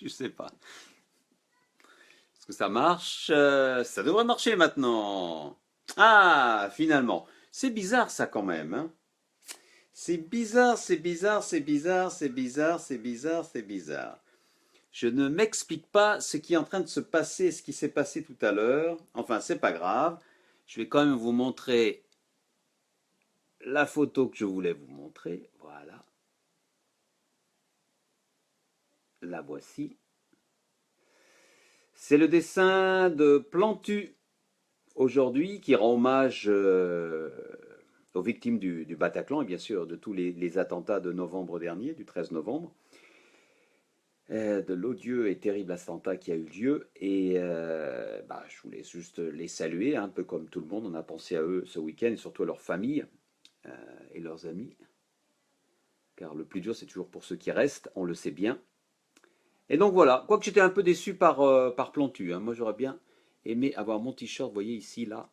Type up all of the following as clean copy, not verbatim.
Je sais pas. Est-ce que ça marche? Ça devrait marcher maintenant. Ah, finalement. C'est bizarre ça quand même, hein. C'est bizarre, c'est bizarre, c'est bizarre, c'est bizarre, c'est bizarre, c'est bizarre. Je ne m'explique pas ce qui est en train de se passer, ce qui s'est passé tout à l'heure. Enfin, c'est pas grave. Je vais quand même vous montrer la photo que je voulais vous montrer. Voilà, la voici. C'est le dessin de Plantu aujourd'hui qui rend hommage aux victimes du Bataclan et bien sûr de tous les attentats de novembre dernier, du 13 novembre. De l'odieux et terrible attentat qui a eu lieu. Et je voulais juste les saluer, un peu comme tout le monde. On a pensé à eux ce week-end, et surtout à leurs familles et leurs amis. Car le plus dur, c'est toujours pour ceux qui restent, on le sait bien. Et donc voilà, quoique j'étais un peu déçu par Plantu. Hein. Moi, j'aurais bien aimé avoir mon t-shirt, vous voyez ici, là,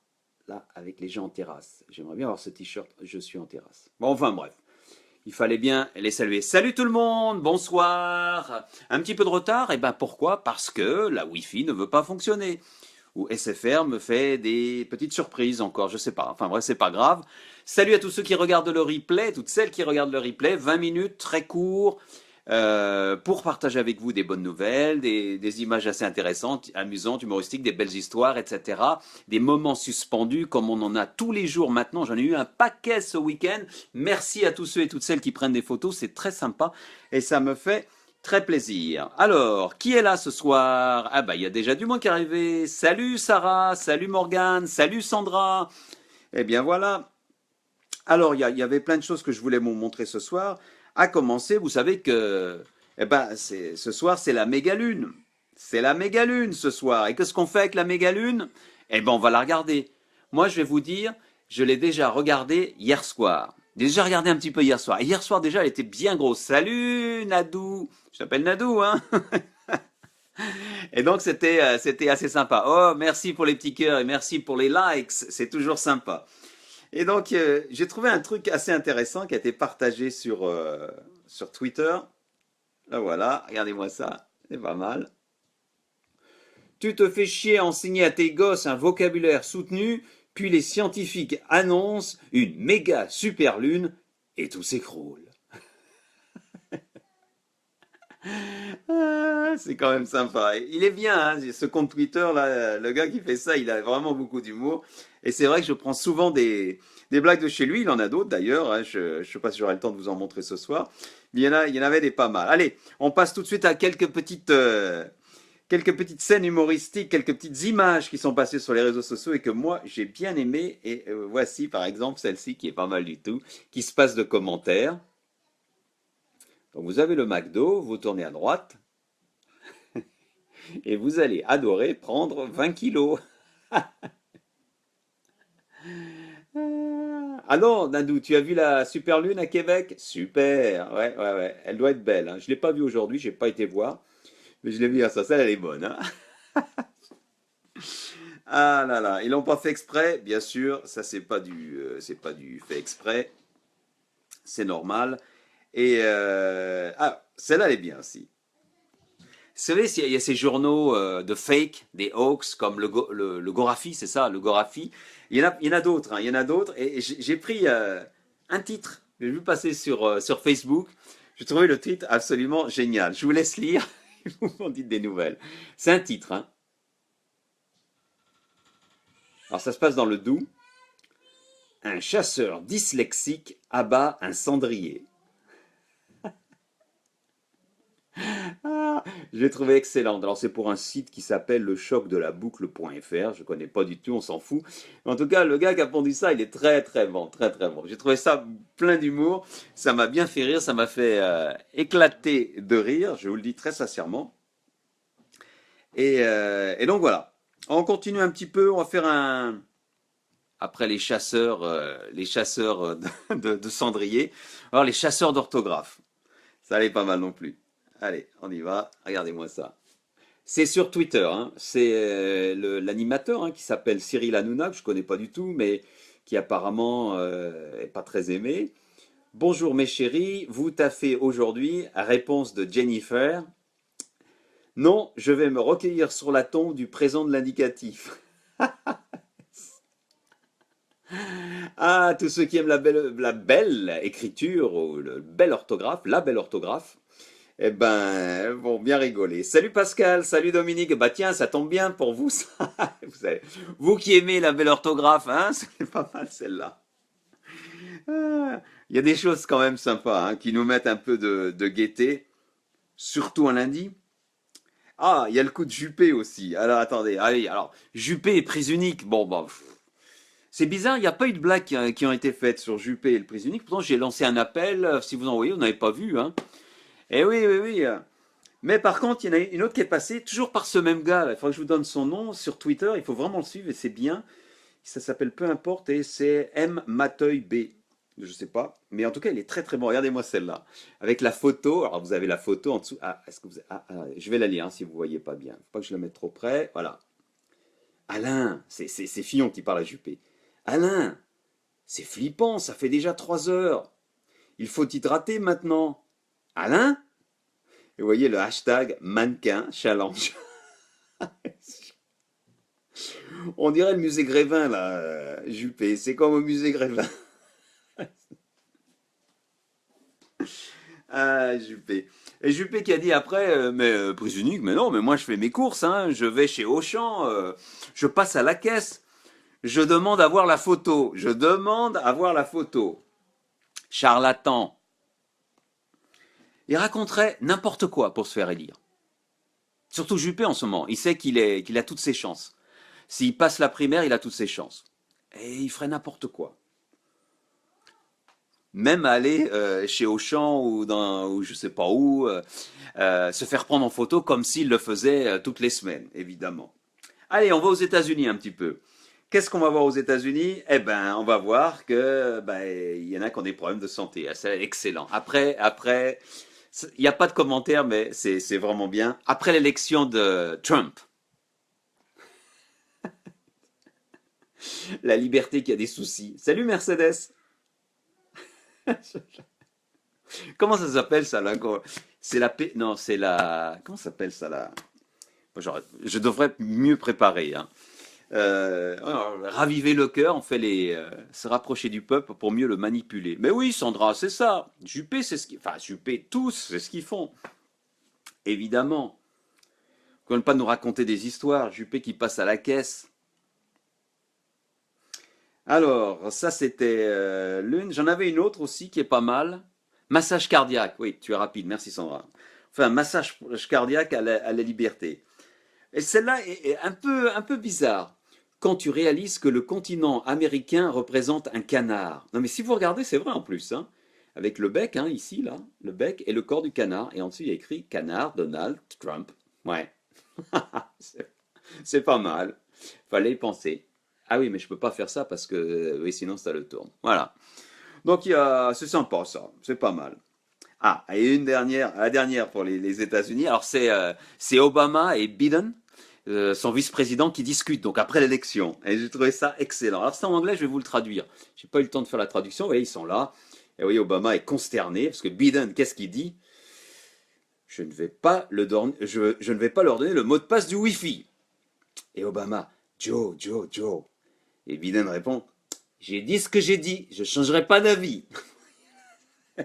avec les gens en terrasse. J'aimerais bien avoir ce t-shirt, je suis en terrasse. Bon, enfin bref. Il fallait bien les saluer. Salut tout le monde, bonsoir. Un petit peu de retard, et ben pourquoi? Parce que la Wi-Fi ne veut pas fonctionner. Ou SFR me fait des petites surprises encore, je sais pas. Enfin bref, c'est pas grave. Salut à tous ceux qui regardent le replay, toutes celles qui regardent le replay. 20 minutes, très court, pour partager avec vous des bonnes nouvelles, des images assez intéressantes, amusantes, humoristiques, des belles histoires, etc. Des moments suspendus comme on en a tous les jours maintenant. J'en ai eu un paquet ce week-end. Merci à tous ceux et toutes celles qui prennent des photos, c'est très sympa et ça me fait très plaisir. Alors, qui est là ce soir? Ah bah il y a déjà du monde qui est arrivé. Salut Sarah, salut Morgane, salut Sandra. Eh bien voilà. Alors, il y avait plein de choses que je voulais vous montrer ce soir. À commencer, vous savez que ce soir, c'est la méga lune. C'est la méga lune ce soir. Et qu'est-ce qu'on fait avec la méga lune? Eh ben, on va la regarder. Moi, je vais vous dire, je l'ai déjà regardée hier soir. J'ai déjà regardé un petit peu hier soir. Et hier soir, déjà, elle était bien grosse. Salut, Nadou. Je t'appelle Nadou, hein? Et donc, c'était assez sympa. Oh, merci pour les petits cœurs et merci pour les likes. C'est toujours sympa. Et donc, j'ai trouvé un truc assez intéressant qui a été partagé sur Twitter. Là, voilà, regardez-moi ça, c'est pas mal. Tu te fais chier à enseigner à tes gosses un vocabulaire soutenu, puis les scientifiques annoncent une méga super lune et tout s'écroule. Ah, c'est quand même sympa. Il est bien, hein, ce compte Twitter, là, le gars qui fait ça, il a vraiment beaucoup d'humour. Et c'est vrai que je prends souvent des blagues de chez lui. Il en a d'autres d'ailleurs. Hein, je ne sais pas si j'aurai le temps de vous en montrer ce soir. Mais il y en avait des pas mal. Allez, on passe tout de suite à quelques petites scènes humoristiques, quelques petites images qui sont passées sur les réseaux sociaux et que moi j'ai bien aimé. Et voici par exemple celle-ci qui est pas mal du tout, qui se passe de commentaires. Donc vous avez le McDo, vous tournez à droite et vous allez adorer prendre 20 kilos. Ah non, Nadou, tu as vu la super lune à Québec? Super, ouais, ouais, ouais, elle doit être belle. Hein. Je l'ai pas vue aujourd'hui, j'ai pas été voir, mais je l'ai vue hier soir, celle elle est bonne. Hein. Ah là là, ils l'ont pas fait exprès, bien sûr, ça c'est pas du fait exprès, c'est normal. Et celle-là elle est bien aussi. Vous savez, il y a ces journaux de fake, des hoax, comme le Gorafi, c'est ça, le Gorafi. Il y en a d'autres, hein, il y en a d'autres. Et j'ai pris un titre, j'ai vu passer sur Facebook. J'ai trouvé le titre absolument génial. Je vous laisse lire, et vous m'en dites des nouvelles. C'est un titre, hein. Alors ça se passe dans le Doubs. Un chasseur dyslexique abat un cendrier. Ah, je l'ai trouvé excellente. Alors c'est pour un site qui s'appelle le choc de la boucle.fr. Je connais pas du tout, on s'en fout. En tout cas, le gars qui a pondu ça, il est très très bon, très très bon. J'ai trouvé ça plein d'humour. Ça m'a bien fait rire, ça m'a fait éclater de rire. Je vous le dis très sincèrement. Et donc voilà. On continue un petit peu. On va faire un après les chasseurs de cendriers. Alors les chasseurs d'orthographe. Ça allait pas mal non plus. Allez, on y va. Regardez-moi ça. C'est sur Twitter. Hein. C'est l'animateur hein, qui s'appelle Cyril Hanouna, que je connais pas du tout, mais qui apparemment est pas très aimé. Bonjour mes chéris, vous taffez aujourd'hui. Réponse de Jennifer. Non, je vais me recueillir sur la tombe du présent de l'indicatif. Ah, tous ceux qui aiment la belle écriture, ou le bel orthographe, la belle orthographe, eh ben, vont bien rigoler. Salut Pascal, salut Dominique. Bah tiens, ça tombe bien pour vous, ça. Vous qui aimez la belle orthographe, hein, c'est pas mal celle-là. Ah, il y a des choses quand même sympas, hein, qui nous mettent un peu de gaieté, surtout un lundi. Ah, il y a le coup de Juppé aussi. Alors attendez, allez, alors Juppé est prise unique. Bon, bah, c'est bizarre, il n'y a pas eu de blagues qui ont été faites sur Juppé et le prise unique. Pourtant, j'ai lancé un appel. Si vous en voyez, vous n'avez pas vu, hein. Eh oui, oui, oui. Mais par contre, il y en a une autre qui est passée, toujours par ce même gars, là. Il faudrait que je vous donne son nom sur Twitter. Il faut vraiment le suivre et c'est bien. Ça s'appelle Peu importe et c'est M. Mateuil B. Je sais pas. Mais en tout cas, il est très très bon. Regardez-moi celle-là. Avec la photo. Alors, vous avez la photo en dessous. Ah, est-ce que vous... je vais la lire hein, si vous voyez pas bien. Faut pas que je la mette trop près. Voilà. Alain, c'est Fillon qui parle à Juppé. Alain, c'est flippant, ça fait déjà 3 heures. Il faut t'hydrater maintenant. Alain? Et vous voyez le hashtag mannequin challenge. On dirait le musée Grévin, là, Juppé. C'est comme au musée Grévin. Ah, Juppé. Et Juppé qui a dit après, mais prise unique, mais non, mais moi je fais mes courses, hein, je vais chez Auchan, je passe à la caisse, je demande à voir la photo, je demande à voir la photo. Charlatan. Il raconterait n'importe quoi pour se faire élire. Surtout Juppé en ce moment, il sait qu'il a toutes ses chances. S'il passe la primaire, il a toutes ses chances. Et il ferait n'importe quoi. Même aller chez Auchan ou je sais pas où, se faire prendre en photo comme s'il le faisait toutes les semaines, évidemment. Allez, on va aux États-Unis un petit peu. Qu'est-ce qu'on va voir aux États-Unis? Eh ben, on va voir que il y en a qui ont des problèmes de santé. Ah, c'est excellent. Après, il n'y a pas de commentaire, mais c'est vraiment bien. Après l'élection de Trump, la liberté qui a des soucis. Salut Mercedes. Comment ça s'appelle ça là? C'est la paix. Non, c'est la. Comment ça s'appelle ça là? Je devrais mieux préparer, hein. Alors, raviver le cœur, on fait se rapprocher du peuple pour mieux le manipuler. Mais oui, Sandra, c'est ça. Juppé, c'est ce qu'ils... Enfin, Juppé, tous, c'est ce qu'ils font. Évidemment. Qu'on ne pas nous raconter des histoires. Juppé qui passe à la caisse. Alors, ça c'était l'une. J'en avais une autre aussi qui est pas mal. Massage cardiaque. Oui, tu es rapide. Merci Sandra. Enfin, massage cardiaque à la liberté. Et celle-là est un peu bizarre quand tu réalises que le continent américain représente un canard. Non mais si vous regardez, c'est vrai en plus, hein. Avec le bec, hein, ici, là, le bec et le corps du canard. Et en dessous, il y a écrit Canard, Donald Trump. Ouais, c'est pas mal. Fallait y penser. Ah oui, mais je peux pas faire ça parce que oui, sinon ça le tourne. Voilà. Donc c'est sympa ça, c'est pas mal. Ah, et une dernière, la dernière pour les États-Unis. Alors c'est Obama et Biden, son vice-président, qui discutent donc après l'élection. Et j'ai trouvé ça excellent. Alors c'est en anglais, je vais vous le traduire. J'ai pas eu le temps de faire la traduction. Vous voyez, ils sont là. Et vous voyez, Obama est consterné parce que Biden, qu'est-ce qu'il dit? Je ne vais pas leur donner le mot de passe du Wi-Fi. Et Obama, Joe. Et Biden répond, j'ai dit ce que j'ai dit, je changerai pas d'avis.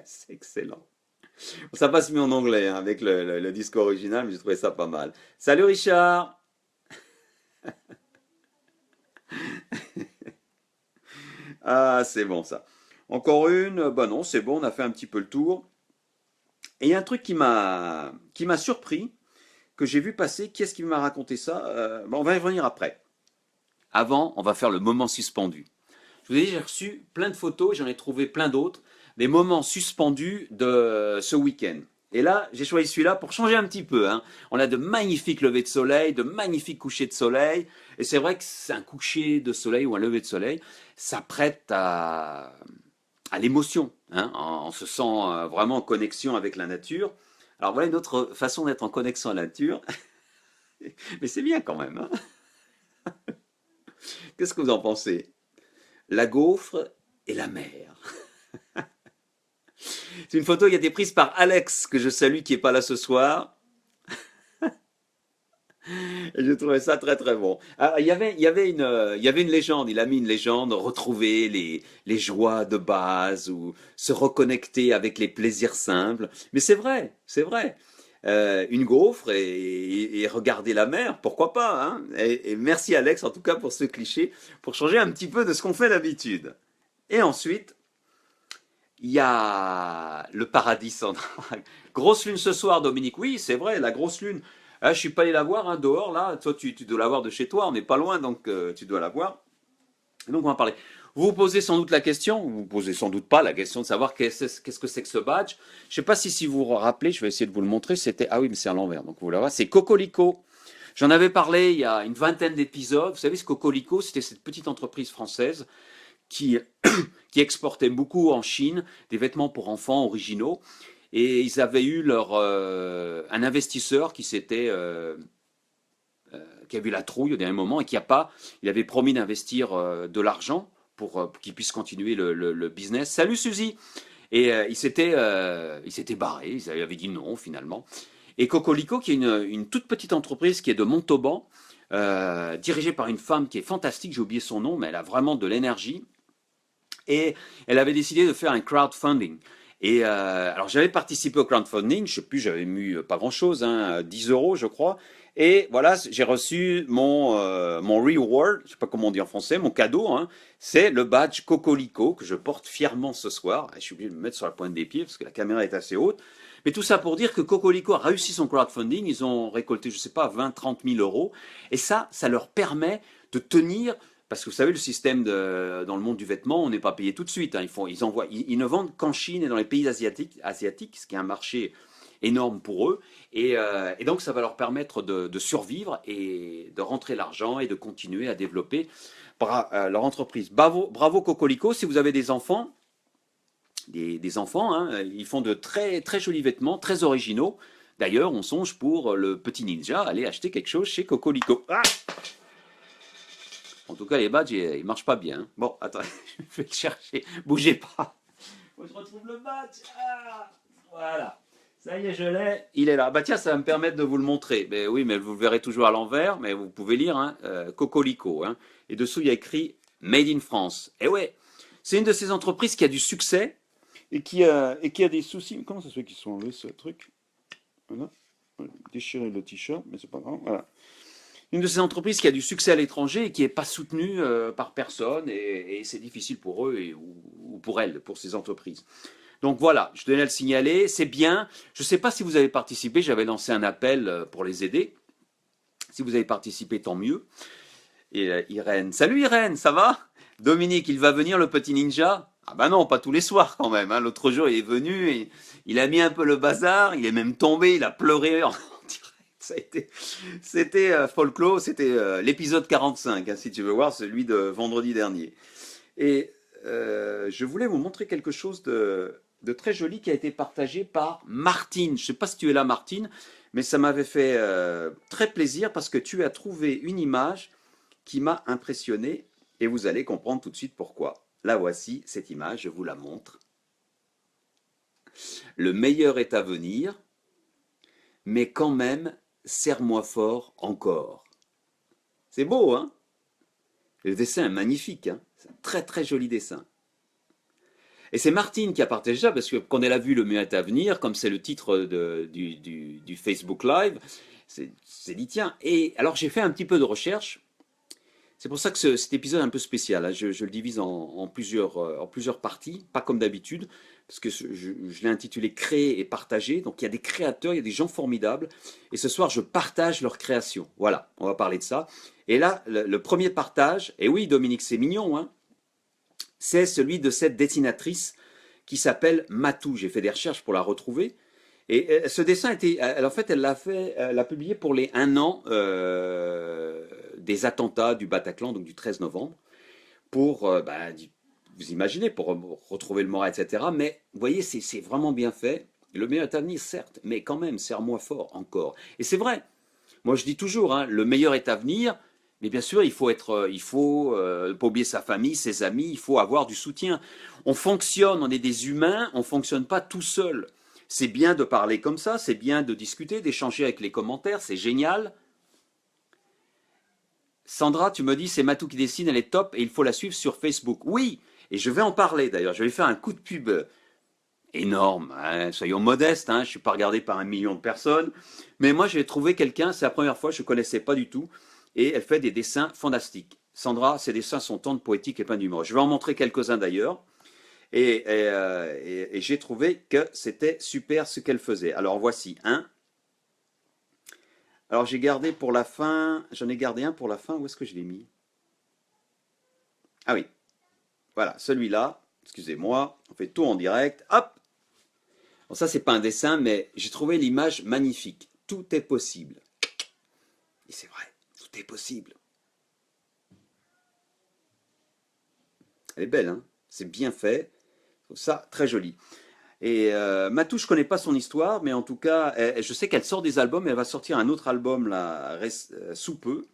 C'est excellent. Ça passe mieux en anglais hein, avec le discours original, mais j'ai trouvé ça pas mal. Salut Richard. Ah, c'est bon ça. Encore une, bah non, c'est bon, on a fait un petit peu le tour. Et il y a un truc qui m'a surpris, que j'ai vu passer. Qui est-ce qui m'a raconté ça? Bon, on va y revenir après. Avant, on va faire le moment suspendu. Je vous ai dit, j'ai reçu plein de photos, j'en ai trouvé plein d'autres, des moments suspendus de ce week-end. Et là, j'ai choisi celui-là pour changer un petit peu, hein. On a de magnifiques levées de soleil, de magnifiques couchers de soleil. Et c'est vrai que c'est un coucher de soleil ou un lever de soleil, ça prête à l'émotion, hein. On se sent vraiment en connexion avec la nature. Alors voilà une autre façon d'être en connexion à la nature. Mais c'est bien quand même, hein. Qu'est-ce que vous en pensez? La gaufre et la mer. C'est une photo qui a été prise par Alex, que je salue, qui n'est pas là ce soir. Et j'ai trouvé ça très très bon. Ah, il y avait une légende, il a mis une légende, retrouver les joies de base ou se reconnecter avec les plaisirs simples. Mais c'est vrai, c'est vrai. Une gaufre et regarder la mer, pourquoi pas, hein? Et merci Alex en tout cas pour ce cliché, pour changer un petit peu de ce qu'on fait d'habitude. Et ensuite, il y a le paradis central. Grosse lune ce soir, Dominique. Oui, c'est vrai, la grosse lune. Ah, je suis pas allé la voir hein, dehors là. Toi, tu dois la voir de chez toi. On n'est pas loin, donc tu dois la voir. Donc on va parler. Vous vous posez sans doute la question, vous vous posez sans doute pas la question de savoir qu'est-ce que c'est que ce badge. Je sais pas si vous vous rappelez, je vais essayer de vous le montrer. C'était ah oui, mais c'est à l'envers. Donc vous la voyez, c'est Cocorico. J'en avais parlé il y a une vingtaine d'épisodes. Vous savez, ce Cocorico, c'était cette petite entreprise française qui, qui exportait beaucoup en Chine des vêtements pour enfants originaux. Et ils avaient eu un investisseur qui a vu la trouille au dernier moment et qui a pas, il avait promis d'investir de l'argent pour qu'il puisse continuer le business. Salut Suzy. Et il s'était barré, ils avaient dit non finalement. Et Cocorico, qui est une toute petite entreprise qui est de Montauban, dirigée par une femme qui est fantastique, j'ai oublié son nom, mais elle a vraiment de l'énergie. Et elle avait décidé de faire un crowdfunding. Et alors j'avais participé au crowdfunding, je sais plus, j'avais mis pas grand-chose, hein, 10 euros je crois. Et voilà, j'ai reçu mon reward, je sais pas comment on dit en français, mon cadeau, hein, c'est le badge Cocorico que je porte fièrement ce soir. Je suis obligé de me mettre sur la pointe des pieds parce que la caméra est assez haute. Mais tout ça pour dire que Cocorico a réussi son crowdfunding, ils ont récolté, je sais pas, 20-30 000 euros. Et ça leur permet de tenir parce que vous savez, le système dans le monde du vêtement, on n'est pas payé tout de suite, hein. Ils ne vendent qu'en Chine et dans les pays asiatiques, ce qui est un marché énorme pour eux. Et donc, ça va leur permettre de survivre et de rentrer l'argent et de continuer à développer leur entreprise. Bravo, bravo Cocorico. Si vous avez des enfants, des enfants, hein, ils font de très, très jolis vêtements, très originaux. D'ailleurs, on songe pour le petit ninja aller acheter quelque chose chez Cocorico. Ah, en tout cas, les badges, ils marchent pas bien, hein. Bon, attends, je vais le chercher. Bougez pas. Faut que je retrouve le badge. Ah, voilà. Ça y est, je l'ai. Il est là. Bah tiens, ça va me permettre de vous le montrer. Mais oui, mais vous le verrez toujours à l'envers, mais vous pouvez lire, hein, Cocorico, hein. Et dessous, il y a écrit Made in France. Et ouais, c'est une de ces entreprises qui a du succès et qui a des soucis. Comment ça se fait qu'ils sont enlevés ce truc? Voilà. Déchirer le t-shirt, mais c'est pas grave. Voilà. Une de ces entreprises qui a du succès à l'étranger et qui n'est pas soutenue par personne, et c'est difficile pour eux ou pour elles, pour ces entreprises. Donc voilà, je tenais à le signaler, c'est bien. Je ne sais pas si vous avez participé, j'avais lancé un appel pour les aider. Si vous avez participé, tant mieux. Et Irène, salut Irène, ça va? Dominique, il va venir le petit ninja? Ah bah non, pas tous les soirs quand même, hein. L'autre jour, il est venu et il a mis un peu le bazar, il est même tombé, il a pleuré en direct. C'était folklore, c'était l'épisode 45, hein, si tu veux voir, celui de vendredi dernier. Et je voulais vous montrer quelque chose de très joli qui a été partagé par Martine. Je ne sais pas si tu es là, Martine, mais ça m'avait fait très plaisir parce que tu as trouvé une image qui m'a impressionné et vous allez comprendre tout de suite pourquoi. La voici, cette image, je vous la montre. Le meilleur est à venir, mais quand même, serre-moi fort encore. C'est beau, hein? Le dessin est magnifique, hein? C'est un très très joli dessin. Et c'est Martine qui a partagé ça, parce que quand elle a vu Le mieux est à venir, comme c'est le titre du Facebook Live, c'est dit tiens. Et alors j'ai fait un petit peu de recherche. C'est pour ça que cet épisode est un peu spécial, hein. Je le divise en plusieurs parties, pas comme d'habitude, parce que je l'ai intitulé Créer et partager. Donc il y a des créateurs, il y a des gens formidables. Et ce soir, je partage leur création. Voilà, on va parler de ça. Et là, le premier partage, et oui, Dominique, c'est mignon, hein, c'est celui de cette dessinatrice qui s'appelle Matou. J'ai fait des recherches pour la retrouver. Et ce dessin était, en fait, elle l'a publié pour les 1 an des attentats du Bataclan, donc du 13 novembre, pour, vous imaginez, pour retrouver le moral, etc. Mais vous voyez, c'est vraiment bien fait. Le meilleur est à venir, certes, mais quand même, serre-moi fort encore. Et c'est vrai. Moi, je dis toujours, hein, le meilleur est à venir. Mais bien sûr, il faut pas oublier sa famille, ses amis, il faut avoir du soutien. On fonctionne, on est des humains, on ne fonctionne pas tout seul. C'est bien de parler comme ça, c'est bien de discuter, d'échanger avec les commentaires, c'est génial. Sandra, tu me dis, c'est Matou qui dessine, elle est top et il faut la suivre sur Facebook. Oui, et je vais en parler d'ailleurs. Je vais faire un coup de pub énorme, hein. Soyons modestes, hein. Je ne suis pas regardé par 1 million de personnes. Mais moi, j'ai trouvé quelqu'un, c'est la première fois, je ne connaissais pas du tout. Et elle fait des dessins fantastiques. Sandra, ses dessins sont tendres, poétiques et pleins d'humour. Je vais en montrer quelques-uns d'ailleurs. Et j'ai trouvé que c'était super ce qu'elle faisait. Alors voici un. Alors j'ai gardé pour la fin, j'en ai gardé un pour la fin, où est-ce que je l'ai mis? Ah oui, voilà, celui-là, excusez-moi, on fait tout en direct, hop. Bon, ça c'est pas un dessin, mais j'ai trouvé l'image magnifique. Tout est possible. Et c'est vrai, tout est possible. Elle est belle, hein? C'est bien fait, je trouve ça très joli. Et Matou, je connais pas son histoire, mais en tout cas, je sais qu'elle sort des albums, et elle va sortir un autre album là, sous peu.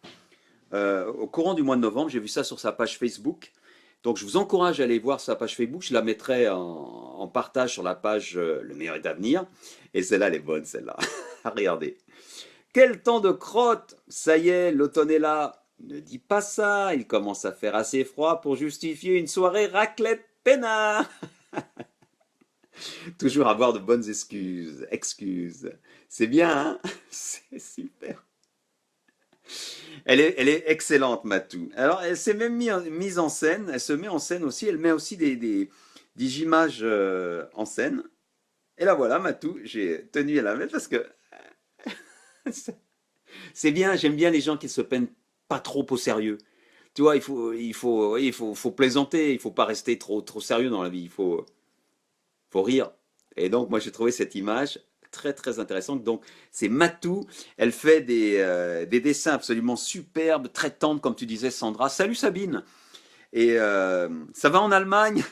Au courant du mois de novembre, j'ai vu ça sur sa page Facebook. Donc je vous encourage à aller voir sa page Facebook. Je la mettrai en partage sur la page Le meilleur est à venir. Et celle-là, elle est bonne, celle-là. Regardez. Quel temps de crotte! Ça y est, l'automne est là. Ne dis pas ça, il commence à faire assez froid pour justifier une soirée raclette peinard. Toujours avoir de bonnes excuses. Excuses. C'est bien, hein? C'est super. Elle est excellente, Matou. Alors, elle s'est même mise en scène. Elle se met en scène aussi. Elle met aussi des images en scène. Et là, voilà, Matou. J'ai tenu à la mettre parce que c'est bien. J'aime bien les gens qui se prennent pas trop au sérieux. Tu vois, faut plaisanter. Il faut pas rester trop sérieux dans la vie. Faut rire. Et donc, moi, j'ai trouvé cette image très, très intéressante. Donc, c'est Matou. Elle fait des dessins absolument superbes, très tendres, comme tu disais, Sandra. Salut Sabine. Et ça va en Allemagne.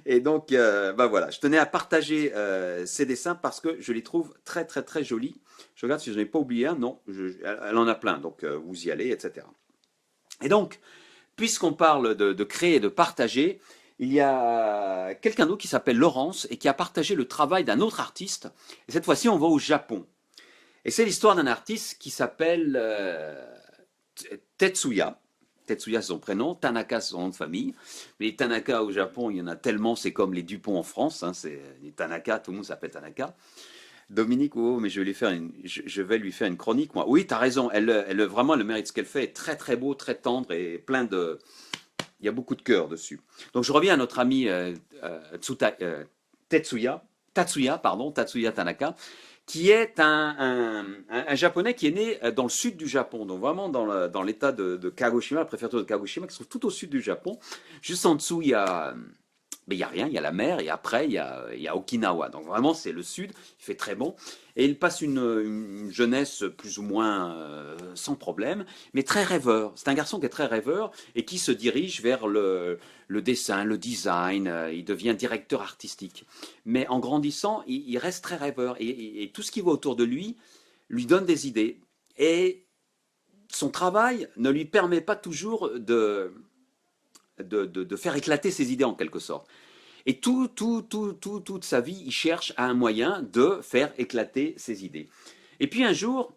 Et donc, bah voilà, je tenais à partager ces dessins parce que je les trouve très, très, très jolis. Je regarde si je n'ai pas oublié un. Non, elle en a plein. Donc, vous y allez, etc. Et donc, puisqu'on parle de créer et de partager, il y a quelqu'un d'autre qui s'appelle Laurence et qui a partagé le travail d'un autre artiste. Et cette fois-ci, on va au Japon. Et c'est l'histoire d'un artiste qui s'appelle Tetsuya. Tetsuya, c'est son prénom. Tanaka, c'est son nom de famille. Mais les Tanaka au Japon, il y en a tellement. C'est comme les Dupont en France, hein. C'est les Tanaka, tout le monde s'appelle Tanaka. Dominique, oh, mais je vais lui faire une chronique, moi. Oui, tu as raison. Vraiment, le mérite de ce qu'elle fait est très, très beau, très tendre et plein de, il y a beaucoup de cœur dessus. Donc je reviens à notre ami Tatsuya Tanaka, qui est un japonais qui est né dans le sud du Japon, donc vraiment dans l'état de Kagoshima, la préfecture de Kagoshima, qui se trouve tout au sud du Japon. Juste en dessous, il y a rien, il y a la mer, et après, il y a Okinawa. Donc vraiment, c'est le sud, il fait très bon. Et il passe une jeunesse plus ou moins sans problème, mais très rêveur. C'est un garçon qui est très rêveur et qui se dirige vers le dessin, le design. Il devient directeur artistique. Mais en grandissant, il reste très rêveur. Et tout ce qui va autour de lui donne des idées. Et son travail ne lui permet pas toujours de faire éclater ses idées en quelque sorte. Et toute sa vie, il cherche un moyen de faire éclater ses idées. Et puis un jour,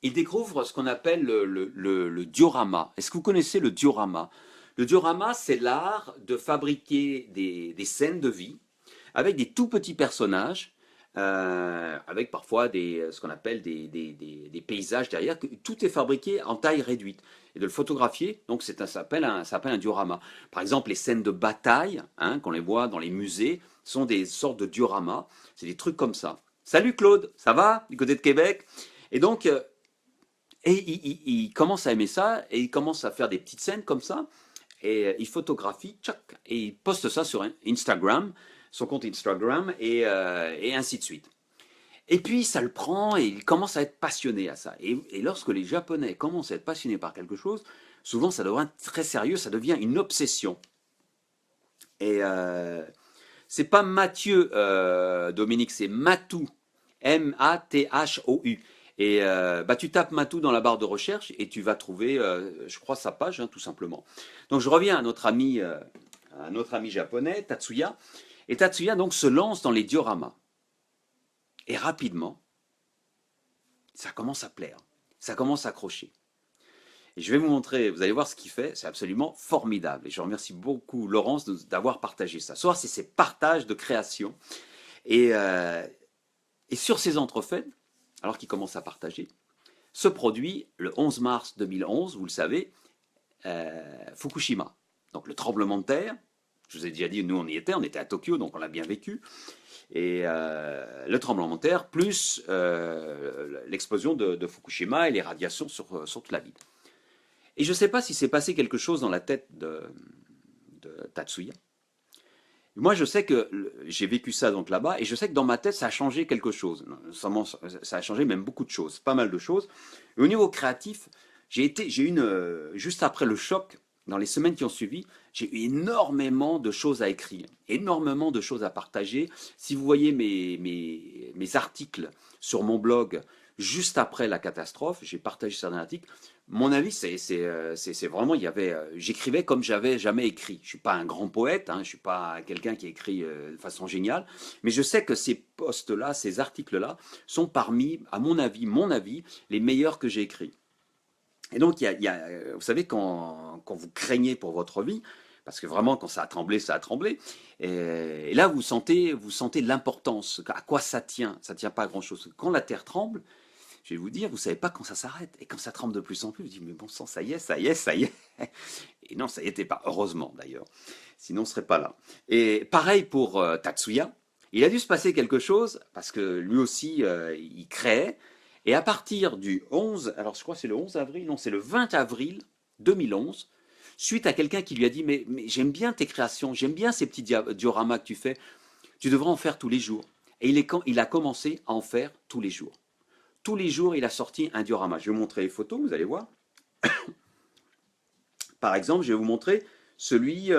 il découvre ce qu'on appelle le diorama. Est-ce que vous connaissez le diorama? Le diorama, c'est l'art de fabriquer des scènes de vie avec des tout petits personnages, avec parfois ce qu'on appelle des paysages derrière. Tout est fabriqué en taille réduite. Et de le photographier, donc ça s'appelle un diorama. Par exemple, les scènes de bataille, hein, qu'on les voit dans les musées, sont des sortes de dioramas. C'est des trucs comme ça. Salut Claude, ça va du côté de Québec? Et donc, il commence à aimer ça, et il commence à faire des petites scènes comme ça, et il photographie, tchac, et il poste ça sur Instagram, son compte Instagram, et ainsi de suite. Et puis ça le prend et il commence à être passionné à ça. Et lorsque les Japonais commencent à être passionnés par quelque chose, souvent ça devient très sérieux, ça devient une obsession. Et c'est pas Mathieu, Dominique, c'est Matou, Mathou. Et bah, tu tapes Matou dans la barre de recherche et tu vas trouver, je crois, sa page, hein, tout simplement. Donc je reviens à notre ami japonais, Tatsuya. Et Tatsuya donc se lance dans les dioramas. Et rapidement, ça commence à plaire, ça commence à accrocher. Et je vais vous montrer, vous allez voir ce qu'il fait, c'est absolument formidable. Et je remercie beaucoup Laurence d'avoir partagé ça. Soit c'est ces partages de création. Et, euh, et sur ces entrefaits, alors qu'il commence à partager, se produit le 11 mars 2011, vous le savez, Fukushima. Donc le tremblement de terre, je vous ai déjà dit, nous on était à Tokyo, donc on l'a bien vécu. Et le tremblement de terre, plus l'explosion de Fukushima et les radiations sur toute la ville. Et je ne sais pas si s'est passé quelque chose dans la tête de Tatsuya. Moi, je sais que j'ai vécu ça donc là-bas, et je sais que dans ma tête, ça a changé quelque chose. Ça a changé même beaucoup de choses, pas mal de choses. Et au niveau créatif, juste après le choc, dans les semaines qui ont suivi, j'ai eu énormément de choses à écrire, énormément de choses à partager. Si vous voyez mes articles sur mon blog juste après la catastrophe, j'ai partagé certains articles. Mon avis, c'est vraiment, j'écrivais comme j'avais jamais écrit. Je suis pas un grand poète, hein, je suis pas quelqu'un qui écrit de façon géniale, mais je sais que ces posts-là, ces articles-là, sont parmi, à mon avis, les meilleurs que j'ai écrits. Et donc, vous savez, quand vous craignez pour votre vie, parce que vraiment, quand ça a tremblé, ça a tremblé. Et là, vous sentez l'importance, à quoi ça tient. Ça tient pas à grand-chose. Quand la terre tremble, je vais vous dire, vous savez pas quand ça s'arrête. Et quand ça tremble de plus en plus, vous dites, mais bon sang, ça y est, ça y est, ça y est. Et non, ça y était pas. Heureusement, d'ailleurs. Sinon, on serait pas là. Et pareil pour Tatsuya. Il a dû se passer quelque chose, parce que lui aussi, il créait. Et à partir du 11, alors je crois que c'est le 11 avril, non, c'est le 20 avril 2011, suite à quelqu'un qui lui a dit, mais j'aime bien tes créations, j'aime bien ces petits dioramas que tu fais, tu devrais en faire tous les jours. Et il a commencé à en faire tous les jours. Tous les jours, il a sorti un diorama. Je vais vous montrer les photos, vous allez voir. Par exemple, je vais vous montrer celui, un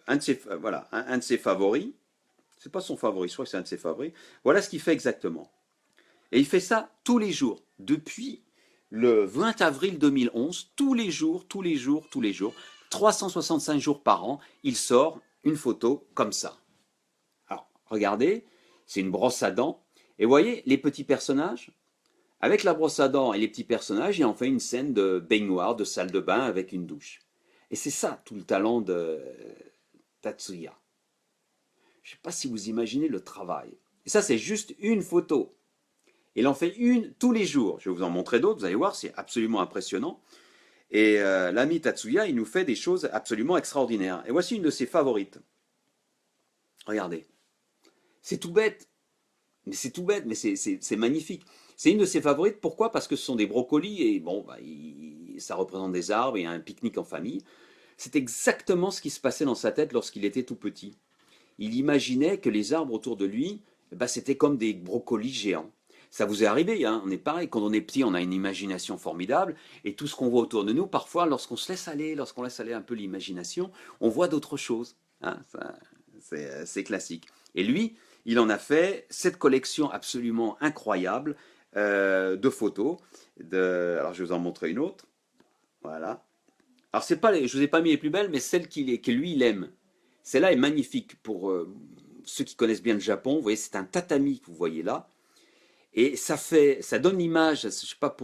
de ses favoris. C'est pas son favori, je crois que c'est un de ses favoris. Voilà ce qu'il fait exactement. Et il fait ça tous les jours, depuis le 20 avril 2011, tous les jours, tous les jours, tous les jours, 365 jours par an, il sort une photo comme ça. Alors, regardez, c'est une brosse à dents. Et vous voyez les petits personnages? Avec la brosse à dents et les petits personnages, il en fait une scène de baignoire, de salle de bain avec une douche. Et c'est ça tout le talent de Tatsuya. Je ne sais pas si vous imaginez le travail. Et ça, c'est juste une photo. Il en fait une tous les jours. Je vais vous en montrer d'autres, vous allez voir, c'est absolument impressionnant. Et l'ami Tatsuya, il nous fait des choses absolument extraordinaires. Et voici une de ses favorites. Regardez. C'est tout bête. Mais c'est tout bête, mais c'est magnifique. C'est une de ses favorites. Pourquoi? Parce que ce sont des brocolis et bon, ça représente des arbres et un pique-nique en famille. C'est exactement ce qui se passait dans sa tête lorsqu'il était tout petit. Il imaginait que les arbres autour de lui, c'était comme des brocolis géants. Ça vous est arrivé, hein? On est pareil, quand on est petit, on a une imagination formidable, et tout ce qu'on voit autour de nous, parfois, lorsqu'on laisse aller un peu l'imagination, on voit d'autres choses. Hein? C'est classique. Et lui, il en a fait cette collection absolument incroyable de photos. Alors, je vais vous en montrer une autre. Voilà. Alors, c'est pas je vous ai pas mis les plus belles, mais celle que lui, il aime. Celle-là est magnifique pour ceux qui connaissent bien le Japon. Vous voyez, c'est un tatami que vous voyez là. Et ça donne l'image, je ne sais pas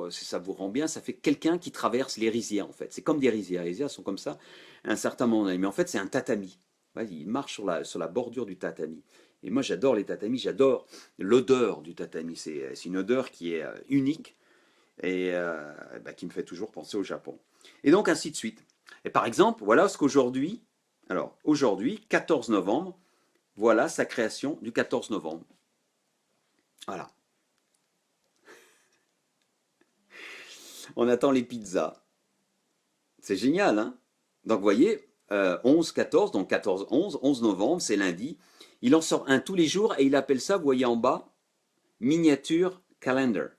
si ça vous rend bien, ça fait quelqu'un qui traverse les rizières en fait. C'est comme des rizières, les rizières sont comme ça à un certain moment donné. Mais en fait, c'est un tatami. Il marche sur la bordure du tatami. Et moi, j'adore les tatamis, j'adore l'odeur du tatami. C'est une odeur qui est unique et qui me fait toujours penser au Japon. Et donc, ainsi de suite. Et par exemple, voilà ce qu'aujourd'hui, alors aujourd'hui, 14 novembre, voilà sa création du 14 novembre. Voilà. On attend les pizzas. C'est génial, hein? Donc, vous voyez, 11-14, donc 14-11, 11 novembre, c'est lundi. Il en sort un tous les jours et il appelle ça, vous voyez en bas, miniature calendar.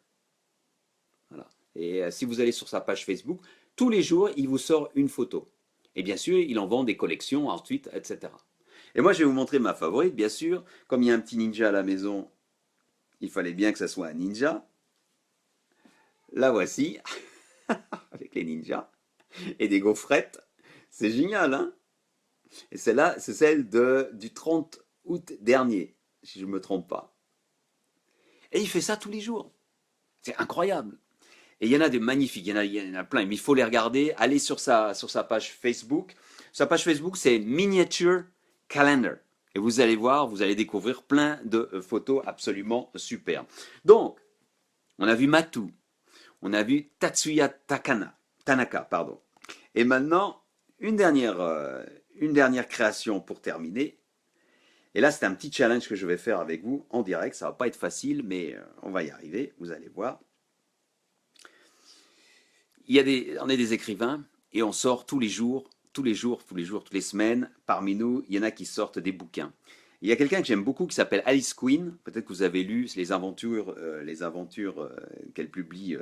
Voilà. Et si vous allez sur sa page Facebook, tous les jours, il vous sort une photo. Et bien sûr, il en vend des collections ensuite, etc. Et moi, je vais vous montrer ma favorite, bien sûr. Comme il y a un petit ninja à la maison, il fallait bien que ça soit un ninja. La voici, avec les ninjas et des gaufrettes. C'est génial, hein? Et celle-là, c'est celle du 30 août dernier, si je ne me trompe pas. Et il fait ça tous les jours. C'est incroyable. Et il y en a des magnifiques, il y en a plein, mais il faut les regarder. Allez sur sa page Facebook. Sa page Facebook, c'est Miniature Calendar. Et vous allez voir, vous allez découvrir plein de photos absolument superbes. Donc, on a vu Matou, on a vu Tatsuya Tanaka, pardon. Et maintenant, une dernière création pour terminer. Et là, c'est un petit challenge que je vais faire avec vous en direct. Ça va pas être facile, mais on va y arriver. Vous allez voir. On est des écrivains et on sort tous les jours, tous les jours, tous les jours, toutes les semaines. Parmi nous, il y en a qui sortent des bouquins. Il y a quelqu'un que j'aime beaucoup qui s'appelle Alice Quinn. Peut-être que vous avez lu les aventures qu'elle publie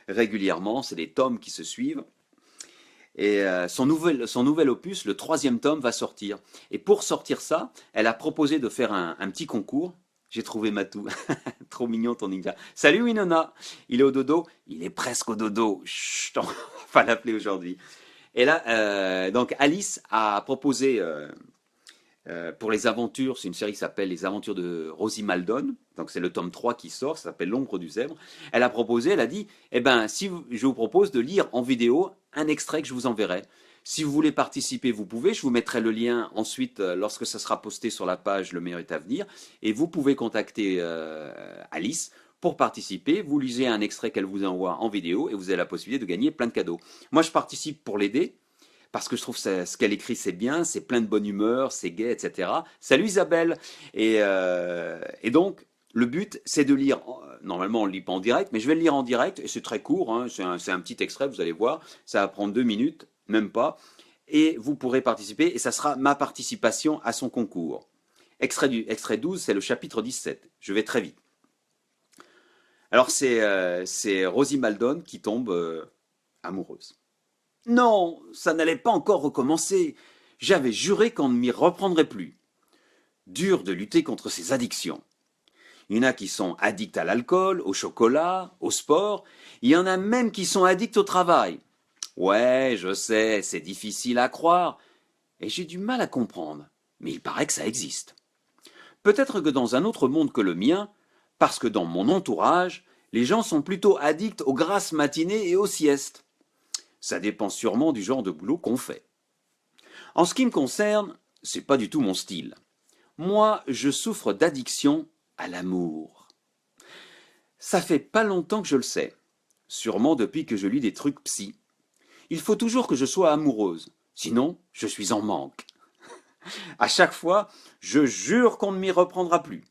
régulièrement. C'est des tomes qui se suivent. Et son nouvel opus, le troisième tome, va sortir. Et pour sortir ça, elle a proposé de faire un petit concours. J'ai trouvé Matou. Trop mignon ton ninja. Salut Winona. Il est au dodo. Il est presque au dodo. Chut, on va pas l'appeler aujourd'hui. Et là, donc Alice a proposé pour les aventures, c'est une série qui s'appelle Les Aventures de Rosie Maldon. Donc c'est le tome 3 qui sort, ça s'appelle L'ombre du zèbre. Elle a proposé, elle a dit, eh ben, je vous propose de lire en vidéo un extrait que je vous enverrai. Si vous voulez participer, vous pouvez. Je vous mettrai le lien ensuite lorsque ça sera posté sur la page Le meilleur est à venir. Et vous pouvez contacter Alice pour participer. Vous lisez un extrait qu'elle vous envoie en vidéo et vous avez la possibilité de gagner plein de cadeaux. Moi, je participe pour l'aider parce que je trouve ce qu'elle écrit, c'est bien, c'est plein de bonne humeur, c'est gai, etc. Salut Isabelle. Et donc, le but, c'est de lire. Normalement, on ne le lit pas en direct, mais je vais le lire en direct et c'est très court. Hein, c'est un petit extrait, vous allez voir. Ça va prendre 2 minutes, même pas. Et vous pourrez participer et ça sera ma participation à son concours. Extrait 12, c'est le chapitre 17. Je vais très vite. Alors, c'est Rosie Maldon qui tombe amoureuse. Non, ça n'allait pas encore recommencer. J'avais juré qu'on ne m'y reprendrait plus. Dur de lutter contre ces addictions. Il y en a qui sont addicts à l'alcool, au chocolat, au sport. Il y en a même qui sont addicts au travail. Ouais, je sais, c'est difficile à croire. Et j'ai du mal à comprendre. Mais il paraît que ça existe. Peut-être que dans un autre monde que le mien, parce que dans mon entourage, les gens sont plutôt addicts aux grasses matinées et aux siestes. Ça dépend sûrement du genre de boulot qu'on fait. En ce qui me concerne, c'est pas du tout mon style. Moi, je souffre d'addiction à l'amour. Ça fait pas longtemps que je le sais. Sûrement depuis que je lis des trucs psy. Il faut toujours que je sois amoureuse. Sinon, je suis en manque. À chaque fois, je jure qu'on ne m'y reprendra plus.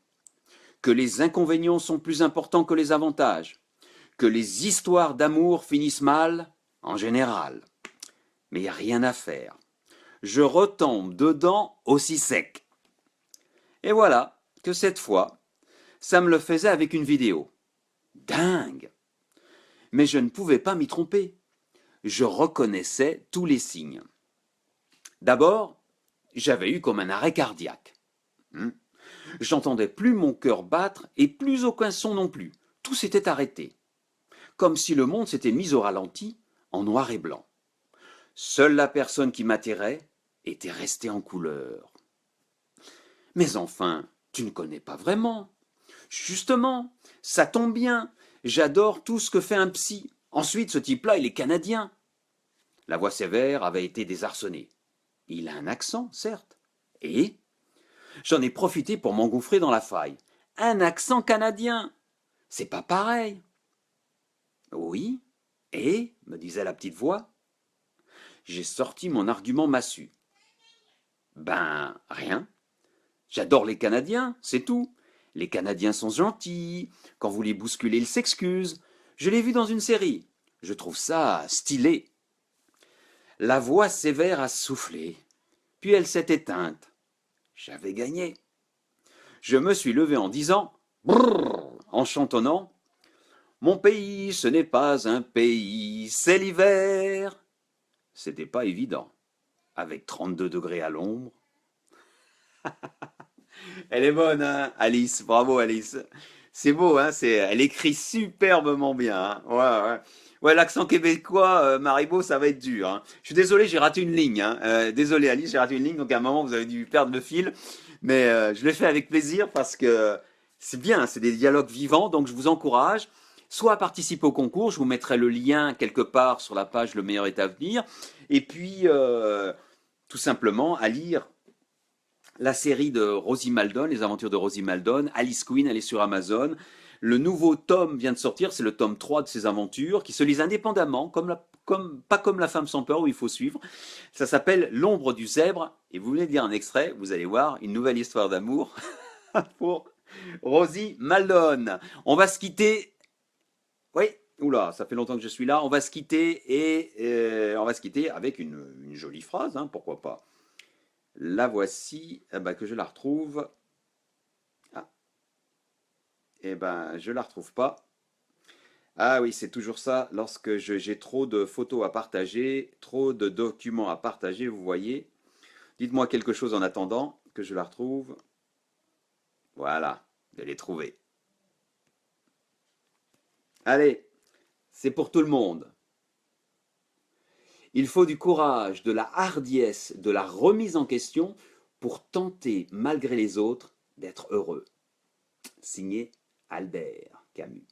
Que les inconvénients sont plus importants que les avantages. Que les histoires d'amour finissent mal, en général. Mais il n'y a rien à faire. Je retombe dedans aussi sec. Et voilà que cette fois, ça me le faisait avec une vidéo. Dingue! Mais je ne pouvais pas m'y tromper. Je reconnaissais tous les signes. D'abord, j'avais eu comme un arrêt cardiaque. J'entendais plus mon cœur battre et plus aucun son non plus. Tout s'était arrêté. Comme si le monde s'était mis au ralenti, en noir et blanc. Seule la personne qui m'attirait était restée en couleur. Mais enfin, tu ne connais pas vraiment. Justement, ça tombe bien. J'adore tout ce que fait un psy. Ensuite, ce type-là, il est canadien. La voix sévère avait été désarçonnée. Il a un accent, certes. Et j'en ai profité pour m'engouffrer dans la faille. Un accent canadien. C'est pas pareil. Oui. Et, me disait la petite voix. J'ai sorti mon argument massu. Ben, rien. J'adore les Canadiens, c'est tout. Les Canadiens sont gentils. Quand vous les bousculez, ils s'excusent. Je l'ai vu dans une série. Je trouve ça stylé. La voix sévère a soufflé. Puis elle s'est éteinte. J'avais gagné. Je me suis levé en disant brrr, en chantonnant. Mon pays, ce n'est pas un pays, c'est l'hiver. C'était pas évident, avec 32 degrés à l'ombre. Elle est bonne, hein, Alice. Bravo, Alice. C'est beau, hein. Elle écrit superbement bien. Hein. Ouais, ouais. Ouais, l'accent québécois, Maribo, ça va être dur. Hein. Je suis désolé, j'ai raté une ligne. Hein. Désolé, Alice, j'ai raté une ligne. Donc à un moment, vous avez dû perdre le fil. Mais je l'ai fait avec plaisir parce que c'est bien. C'est des dialogues vivants. Donc je vous encourage. soit à participer au concours, je vous mettrai le lien quelque part sur la page Le meilleur est à venir, et puis tout simplement à lire la série de Rosie Maldon, les aventures de Rosie Maldon, Alice Queen, elle est sur Amazon. Le nouveau tome vient de sortir, c'est le tome 3 de ses aventures, qui se lisent indépendamment, pas comme La femme sans peur où il faut suivre. Ça s'appelle L'ombre du zèbre, et vous voulez lire un extrait, vous allez voir, une nouvelle histoire d'amour pour Rosie Maldon. On va se quitter. Oui, oula, ça fait longtemps que je suis là. On va se quitter et on va se quitter avec une jolie phrase, hein, pourquoi pas. La voici, eh ben, que je la retrouve. Ah, eh ben, je la retrouve pas. Ah oui, c'est toujours ça. Lorsque j'ai trop de photos à partager, trop de documents à partager, vous voyez. Dites-moi quelque chose en attendant que je la retrouve. Voilà, je l'ai trouvée. Allez, c'est pour tout le monde. Il faut du courage, de la hardiesse, de la remise en question pour tenter, malgré les autres, d'être heureux. Signé Albert Camus.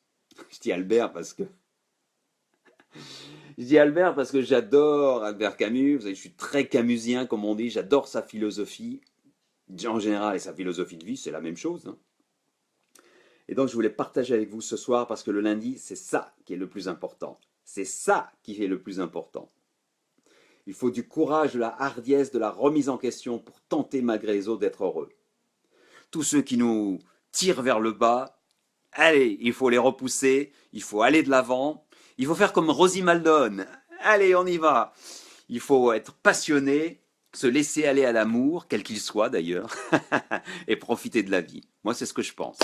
Je dis Albert parce que j'adore Albert Camus. Vous savez, je suis très camusien, comme on dit. J'adore sa philosophie. En général, et sa philosophie de vie, c'est la même chose, hein. Et donc, je voulais partager avec vous ce soir parce que le lundi, c'est ça qui est le plus important. C'est ça qui est le plus important. Il faut du courage, de la hardiesse, de la remise en question pour tenter malgré les autres d'être heureux. Tous ceux qui nous tirent vers le bas, allez, il faut les repousser, il faut aller de l'avant, il faut faire comme Rosie Maldon. Allez, on y va. Il faut être passionné, se laisser aller à l'amour, quel qu'il soit d'ailleurs, et profiter de la vie. Moi, c'est ce que je pense.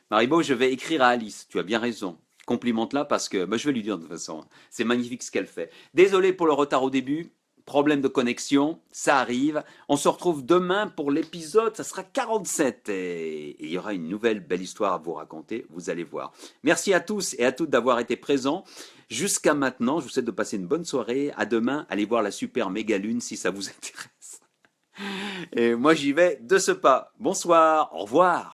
Maribo, je vais écrire à Alice, tu as bien raison. Complimente-la parce que, je vais lui dire de toute façon, c'est magnifique ce qu'elle fait. Désolé pour le retard au début, problème de connexion, ça arrive. On se retrouve demain pour l'épisode, ça sera 47 et il y aura une nouvelle belle histoire à vous raconter, vous allez voir. Merci à tous et à toutes d'avoir été présents. Jusqu'à maintenant, je vous souhaite de passer une bonne soirée. À demain, allez voir la super méga lune si ça vous intéresse. Et moi j'y vais de ce pas. Bonsoir, au revoir.